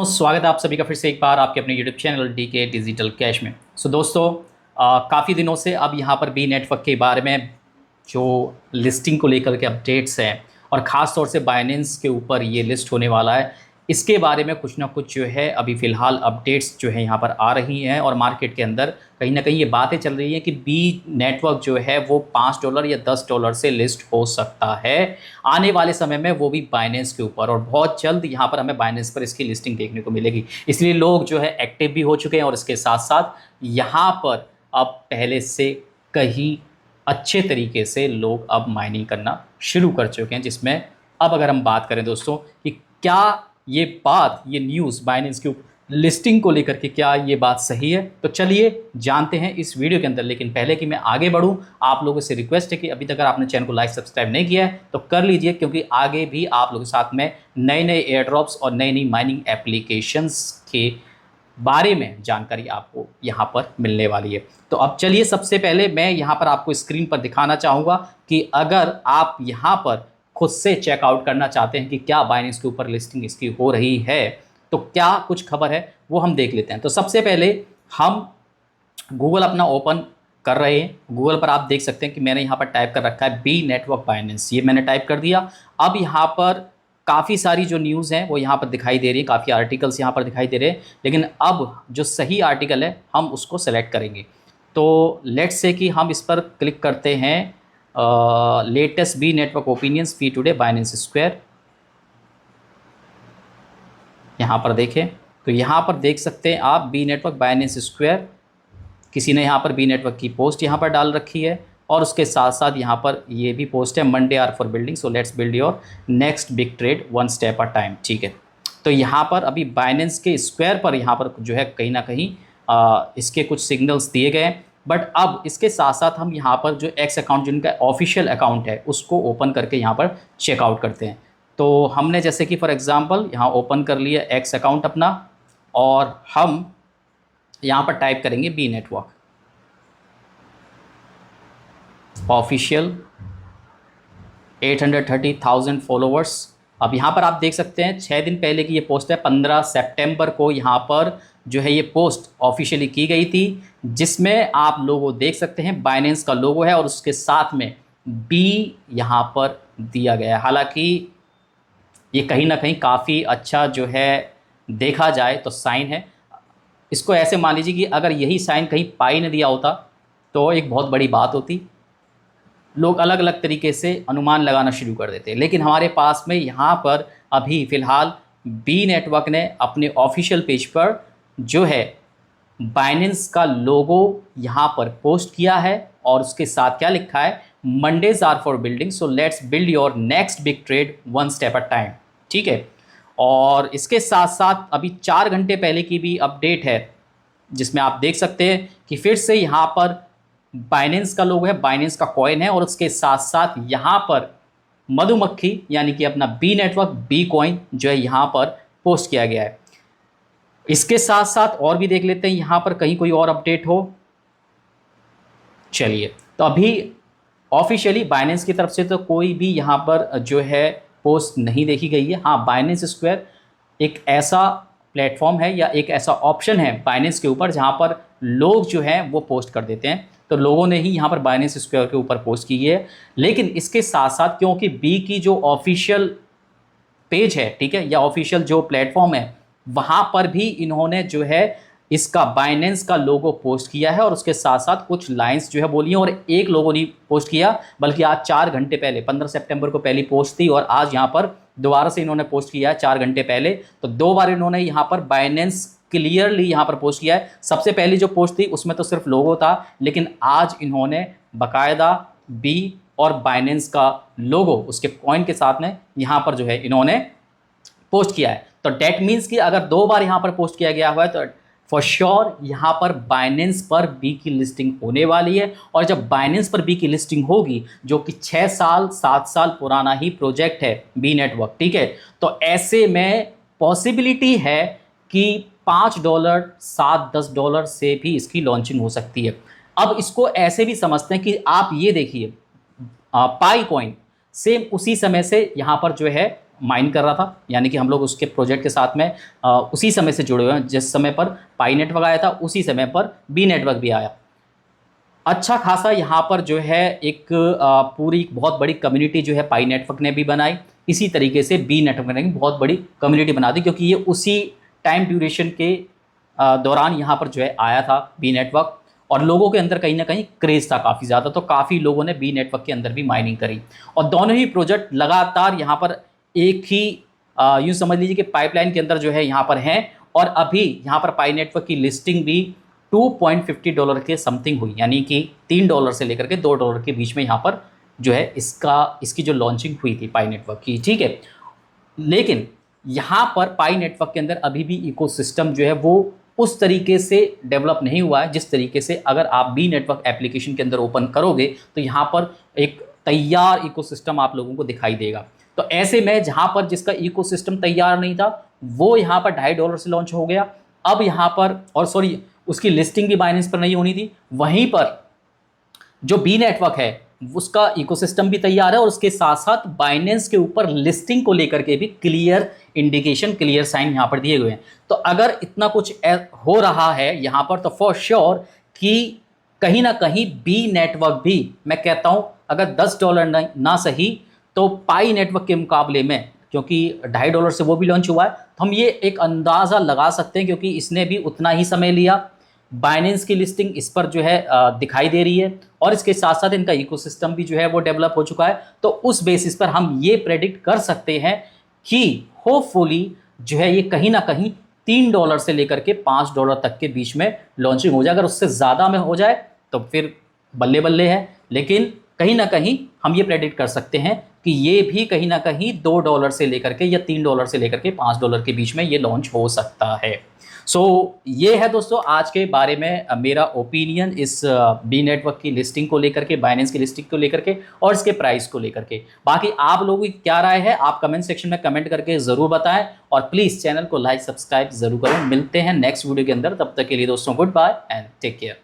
दोस्तों स्वागत है आप सभी का फिर से एक बार आपके अपने YouTube channel DK digital cash में। दोस्तों काफ़ी दिनों से अब यहाँ पर बी नेटवर्क के बारे में जो लिस्टिंग को लेकर के अपडेट्स हैं और ख़ास तौर से बाइनेंस के ऊपर ये लिस्ट होने वाला है, इसके बारे में कुछ ना कुछ जो है अभी फ़िलहाल अपडेट्स जो है यहाँ पर आ रही हैं और मार्केट के अंदर कहीं ना कहीं ये बातें चल रही हैं कि बी नेटवर्क जो है वो $5 या $10 से लिस्ट हो सकता है आने वाले समय में, वो भी बाइनेंस के ऊपर। और बहुत जल्द यहाँ पर हमें बाइनेंस पर इसकी लिस्टिंग देखने को मिलेगी, इसलिए लोग जो है एक्टिव भी हो चुके हैं और इसके साथ साथ यहाँ पर अब पहले से कहीं अच्छे तरीके से लोग अब माइनिंग करना शुरू कर चुके हैं। जिसमें अब अगर हम बात करें दोस्तों कि क्या ये न्यूज़ बाइनेंस की लिस्टिंग को लेकर के क्या ये बात सही है, तो चलिए जानते हैं इस वीडियो के अंदर। लेकिन पहले कि मैं आगे बढ़ूं, आप लोगों से रिक्वेस्ट है कि अभी तक अगर आपने चैनल को लाइक सब्सक्राइब नहीं किया है तो कर लीजिए, क्योंकि आगे भी आप लोगों के साथ में नए नए एयर ड्रॉप्स और नई नई माइनिंग एप्लीकेशंस के बारे में जानकारी आपको यहाँ पर मिलने वाली है। तो अब चलिए सबसे पहले मैं यहाँ पर आपको स्क्रीन पर दिखाना चाहूँगा कि अगर आप यहाँ पर खुद से चेकआउट करना चाहते हैं कि क्या बाइनेंस के ऊपर लिस्टिंग इसकी हो रही है, तो क्या कुछ खबर है वो हम देख लेते हैं। तो सबसे पहले हम गूगल अपना ओपन कर रहे हैं। गूगल पर आप देख सकते हैं कि मैंने यहाँ पर टाइप कर रखा है बी नेटवर्क बाइनेंस, ये मैंने टाइप कर दिया। अब यहाँ पर काफ़ी सारी जो न्यूज़ हैं वो यहाँ पर दिखाई दे रही है, काफ़ी आर्टिकल्स यहाँ पर दिखाई दे रहे हैं, लेकिन अब जो सही आर्टिकल है हम उसको सेलेक्ट करेंगे। तो लेट्स से कि हम इस पर क्लिक करते हैं, लेटेस्ट बी नेटवर्क ओपिनियंस फी टुडे बाइनेंस स्क्वायर। यहाँ पर देखें तो यहाँ पर देख सकते हैं आप बी नेटवर्क बाइनेंस स्क्वायर, किसी ने यहाँ पर बी नेटवर्क की पोस्ट यहाँ पर डाल रखी है और उसके साथ साथ यहाँ पर ये भी पोस्ट है Monday are for building, so let's build your next big trade one step a time. ठीक है, तो यहाँ पर अभी बाइनेंस के स्क्वायर पर यहाँ पर जो है कहीं ना कहीं इसके कुछ सिग्नल्स दिए गए हैं। बट अब इसके साथ साथ हम यहाँ पर जो एक्स अकाउंट जिनका ऑफिशियल अकाउंट है उसको ओपन करके यहाँ पर चेकआउट करते हैं। तो हमने जैसे कि फॉर एग्जांपल यहाँ ओपन कर लिया एक्स अकाउंट अपना और हम यहाँ पर टाइप करेंगे बी नेटवर्क ऑफिशियल 830,000 फॉलोवर्स। अब यहाँ पर आप देख सकते हैं 6 दिन पहले की ये पोस्ट है, 15 सितंबर को यहाँ पर जो है ये पोस्ट ऑफिशियली की गई थी, जिसमें आप लोगों देख सकते हैं बाइनेंस का लोगो है और उसके साथ में बी यहाँ पर दिया गया है। हालांकि ये कहीं ना कहीं काफ़ी अच्छा जो है देखा जाए तो साइन है। इसको ऐसे मान लीजिए कि अगर यही साइन कहीं पाई ने दिया होता तो एक बहुत बड़ी बात होती, लोग अलग अलग तरीके से अनुमान लगाना शुरू कर देते। लेकिन हमारे पास में यहाँ पर अभी फ़िलहाल बी नेटवर्क ने अपने ऑफिशियल पेज पर जो है बाइनेंस का लोगो यहाँ पर पोस्ट किया है और उसके साथ क्या लिखा है, Mondays are for building, so let's build your next big trade one step at time. ठीक है, और इसके साथ साथ अभी 4 घंटे पहले की भी अपडेट है जिसमें आप देख सकते हैं कि फिर से यहाँ पर बाइनेंस का लोगो है, बाइनेंस का कॉइन है और उसके साथ साथ यहाँ पर मधुमक्खी यानी कि अपना बी नेटवर्क बी कॉइन जो है यहाँ पर पोस्ट किया गया है। इसके साथ साथ और भी देख लेते हैं यहाँ पर कहीं कोई और अपडेट हो। चलिए, तो अभी ऑफिशियली बाइनेंस की तरफ से तो कोई भी यहाँ पर जो है पोस्ट नहीं देखी गई है। हाँ, बाइनेंस स्क्वायर एक ऐसा प्लेटफॉर्म है या एक ऐसा ऑप्शन है बाइनेंस के ऊपर जहाँ पर लोग जो हैं वो पोस्ट कर देते हैं, तो लोगों ने ही यहाँ पर बाइनेंस स्क्वायर के ऊपर पोस्ट की है। लेकिन इसके साथ साथ क्योंकि बी की जो ऑफिशियल पेज है, ठीक है, या ऑफिशियल जो प्लेटफॉर्म है, वहाँ पर भी इन्होंने जो है इसका बाइनेंस का लोगो पोस्ट किया है और उसके साथ साथ कुछ लाइंस जो है बोली हैं। और एक लोगों ने पोस्ट किया, बल्कि आज 4 घंटे पहले 15 सितंबर को पहली पोस्ट थी और आज यहाँ पर दोबारा से इन्होंने पोस्ट किया है 4 घंटे पहले। तो 2 बार इन्होंने यहाँ पर बाइनेंस क्लियरली यहाँ पर पोस्ट किया है। सबसे पहली जो पोस्ट थी उसमें तो सिर्फ लोगो था, लेकिन आज इन्होंने बाकायदा बी और बाइनेंस का लोगो उसके कॉइन के साथ में यहाँ पर जो है इन्होंने पोस्ट किया है। तो डेट मीन्स कि अगर 2 बार यहाँ पर पोस्ट किया गया हुआ है तो फॉर श्योर यहाँ पर बाइनेंस पर बी की लिस्टिंग होने वाली है। और जब बाइनेंस पर बी की लिस्टिंग होगी, जो कि 6 साल 7 साल पुराना ही प्रोजेक्ट है बी नेटवर्क, ठीक है, तो ऐसे में पॉसिबिलिटी है कि $5 $7-10 से भी इसकी लॉन्चिंग हो सकती है। अब इसको ऐसे भी समझते हैं कि आप ये देखिए पाई कॉइन सेम उसी समय से यहाँ पर जो है माइन कर रहा था, यानी कि हम लोग उसके प्रोजेक्ट के साथ में उसी समय से जुड़े हुए हैं। जिस समय पर पाई नेटवर्क आया था उसी समय पर बी नेटवर्क भी आया। अच्छा खासा यहाँ पर जो है एक पूरी बहुत बड़ी कम्युनिटी जो है पाई नेटवर्क ने भी बनाई। इसी तरीके से बी नेटवर्क ने भी बहुत बड़ी कम्युनिटी बना दी, क्योंकि ये उसी टाइम ड्यूरेशन के दौरान यहाँ पर जो है आया था बी नेटवर्क, और लोगों के अंदर कहीं ना कहीं क्रेज़ था काफ़ी ज़्यादा, तो काफ़ी लोगों ने बी नेटवर्क के अंदर भी माइनिंग करी। और दोनों ही प्रोजेक्ट लगातार यहाँ पर एक ही यूँ समझ लीजिए कि पाइपलाइन के अंदर जो है यहाँ पर हैं, और अभी यहाँ पर पाई नेटवर्क की लिस्टिंग भी $2.50 के समथिंग हुई, यानी कि $3 से लेकर के $2 के बीच में यहाँ पर जो है इसकी जो लॉन्चिंग हुई थी पाई नेटवर्क की, ठीक है। लेकिन यहाँ पर पाई नेटवर्क के अंदर अभी भी इकोसिस्टम जो है वो उस तरीके से डेवलप नहीं हुआ है जिस तरीके से अगर आप बी नेटवर्क एप्लीकेशन के अंदर ओपन करोगे तो यहाँ पर एक तैयार इकोसिस्टम आप लोगों को दिखाई देगा। तो ऐसे में जहाँ पर जिसका इकोसिस्टम तैयार नहीं था वो यहाँ पर $2.5 से लॉन्च हो गया। अब यहाँ पर, और सॉरी, उसकी लिस्टिंग भी बाइनेंस पर नहीं होनी थी, वहीं पर जो बी नेटवर्क है उसका इकोसिस्टम भी तैयार है, और उसके साथ साथ बाइनेंस के ऊपर लिस्टिंग को लेकर के भी क्लियर इंडिकेशन, क्लियर साइन यहाँ पर दिए हुए हैं। तो अगर इतना कुछ हो रहा है यहाँ पर, तो फॉर श्योर कि कहीं ना कहीं बी नेटवर्क भी, मैं कहता हूँ अगर $10 ना सही तो पाई नेटवर्क के मुकाबले में, क्योंकि $2.5 से वो भी लॉन्च हुआ है, तो हम ये एक अंदाज़ा लगा सकते हैं, क्योंकि इसने भी उतना ही समय लिया। बाइनेंस की लिस्टिंग इस पर जो है दिखाई दे रही है, और इसके साथ साथ इनका इकोसिस्टम भी जो है वो डेवलप हो चुका है। तो उस बेसिस पर हम ये प्रेडिक्ट कर सकते हैं कि होपफुली जो है ये कहीं ना कहीं $3 से लेकर के $5 तक के बीच में लॉन्चिंग हो जाए। अगर उससे ज़्यादा में हो जाए तो फिर बल्ले बल्ले है, लेकिन कहीं ना कहीं हम ये प्रेडिक्ट कर सकते हैं कि ये भी कहीं ना कहीं $2 से लेकर के या $3 से लेकर के $5 के बीच में ये लॉन्च हो सकता है। ये है दोस्तों आज के बारे में मेरा ओपिनियन इस बी नेटवर्क की लिस्टिंग को लेकर के, बाइनेंस की लिस्टिंग को लेकर के, और इसके प्राइस को लेकर के। बाकी आप लोगों की क्या राय है आप कमेंट सेक्शन में कमेंट करके ज़रूर बताएं, और प्लीज़ चैनल को लाइक सब्सक्राइब ज़रूर करें। मिलते हैं नेक्स्ट वीडियो के अंदर, तब तक के लिए दोस्तों good bye and take care.